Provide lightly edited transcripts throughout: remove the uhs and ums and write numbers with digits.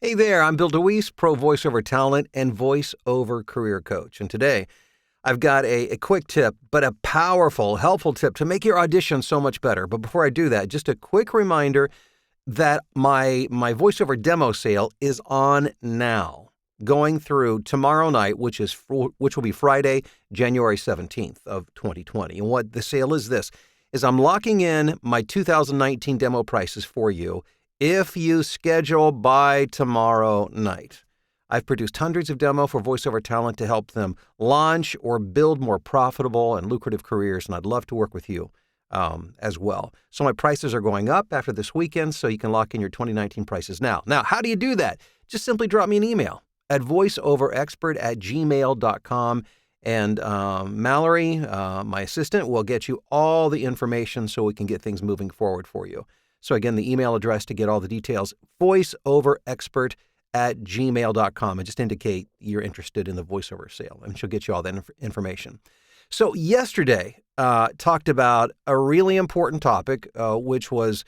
Hey there, I'm Bill DeWeese, pro voiceover talent and voiceover career coach. And today I've got a quick tip, but a powerful, helpful tip to make your audition so much better. But before I do that, just a quick reminder that my voiceover demo sale is on now, going through tomorrow night, which will be Friday, January 17th of 2020. And what the sale is I'm locking in my 2019 demo prices for you if you schedule by tomorrow night. I've produced hundreds of demo for voiceover talent to help them launch or build more profitable and lucrative careers, and I'd love to work with you as well. So my prices are going up after this weekend, so you can lock in your 2019 prices now. Now, how do you do that? Just simply drop me an email at voiceoverexpert@gmail.com, and Mallory, my assistant, will get you all the information so we can get things moving forward for you. So again, the email address to get all the details, voiceoverexpert@gmail.com, and just indicate you're interested in the voiceover sale, and she'll get you all that information. So yesterday, talked about a really important topic, which was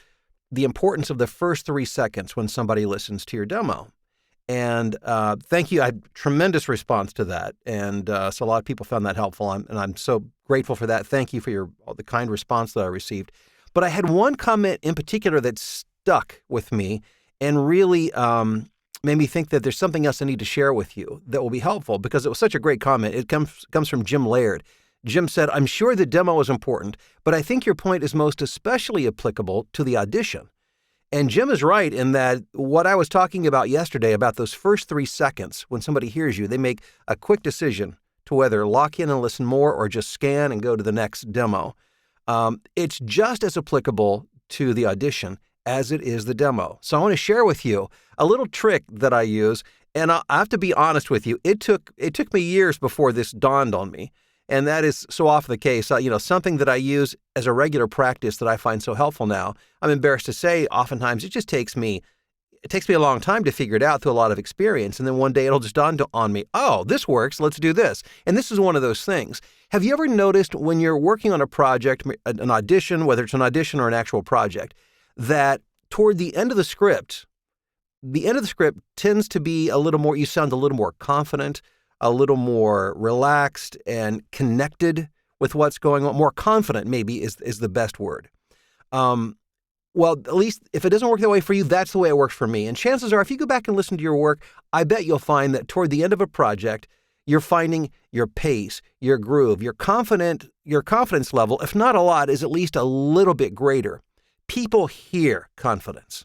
the importance of the first 3 seconds when somebody listens to your demo. And thank you. I had tremendous response to that. And so a lot of people found that helpful. And I'm so grateful for that. Thank you for all the kind response that I received. But I had one comment in particular that stuck with me and really made me think that there's something else I need to share with you that will be helpful, because it was such a great comment. It comes from Jim Laird. Jim said, "I'm sure the demo is important, but I think your point is most especially applicable to the audition." And Jim is right in that what I was talking about yesterday, about those first 3 seconds when somebody hears you, they make a quick decision to whether lock in and listen more or just scan and go to the next demo. It's just as applicable to the audition as it is the demo. So I want to share with you a little trick that I use, and I have to be honest with you. It took me years before this dawned on me, and that is so often the case. Something that I use as a regular practice that I find so helpful now. I'm embarrassed to say, oftentimes it just takes me a long time to figure it out through a lot of experience. And then one day it'll just dawn on me, oh, this works, let's do this. And this is one of those things. Have you ever noticed when you're working on a project, an audition, whether it's an audition or an actual project, that toward the end of the script tends to be you sound a little more confident, a little more relaxed and connected with what's going on. More confident maybe is the best word. Well, at least if it doesn't work that way for you, that's the way it works for me. And chances are, if you go back and listen to your work, I bet you'll find that toward the end of a project, you're finding your pace, your groove, your confidence level, if not a lot, is at least a little bit greater. People hear confidence.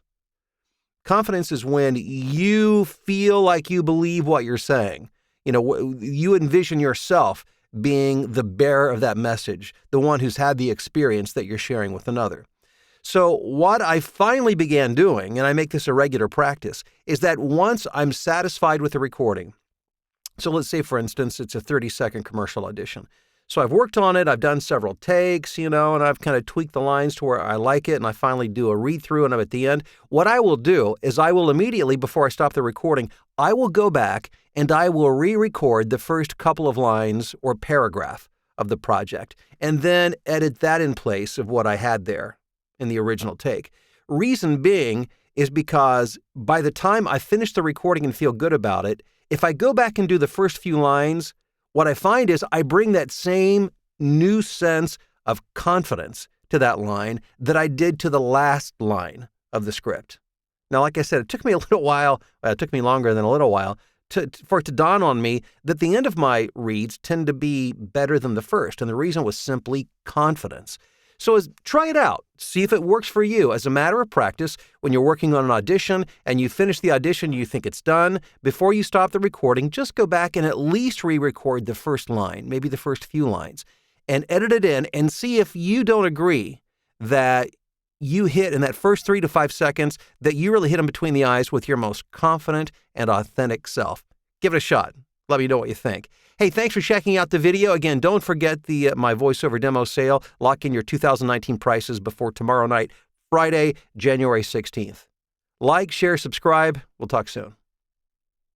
Confidence is when you feel like you believe what you're saying. You envision yourself being the bearer of that message, the one who's had the experience that you're sharing with another. So what I finally began doing, and I make this a regular practice, is that once I'm satisfied with the recording, so let's say, for instance, it's a 30-second commercial audition. So I've worked on it, I've done several takes, and I've kind of tweaked the lines to where I like it, and I finally do a read-through, and I'm at the end. What I will do is I will immediately, before I stop the recording, I will go back and I will re-record the first couple of lines or paragraph of the project, and then edit that in place of what I had there in the original take. Reason being is because by the time I finish the recording and feel good about it, if I go back and do the first few lines, what I find is I bring that same new sense of confidence to that line that I did to the last line of the script. Now, like I said, it took me a little while, it took me longer than a little while for it to dawn on me that the end of my reads tend to be better than the first. And the reason was simply confidence. So try it out. See if it works for you. As a matter of practice, when you're working on an audition and you finish the audition, you think it's done, before you stop the recording, just go back and at least re-record the first line, maybe the first few lines, and edit it in and see if you don't agree that you hit in that first 3 to 5 seconds, that you really hit them between the eyes with your most confident and authentic self. Give it a shot. Let me know what you think. Hey, thanks for checking out the video. Again, don't forget my voiceover demo sale. Lock in your 2019 prices before tomorrow night, Friday, January 16th. Like, share, subscribe. We'll talk soon.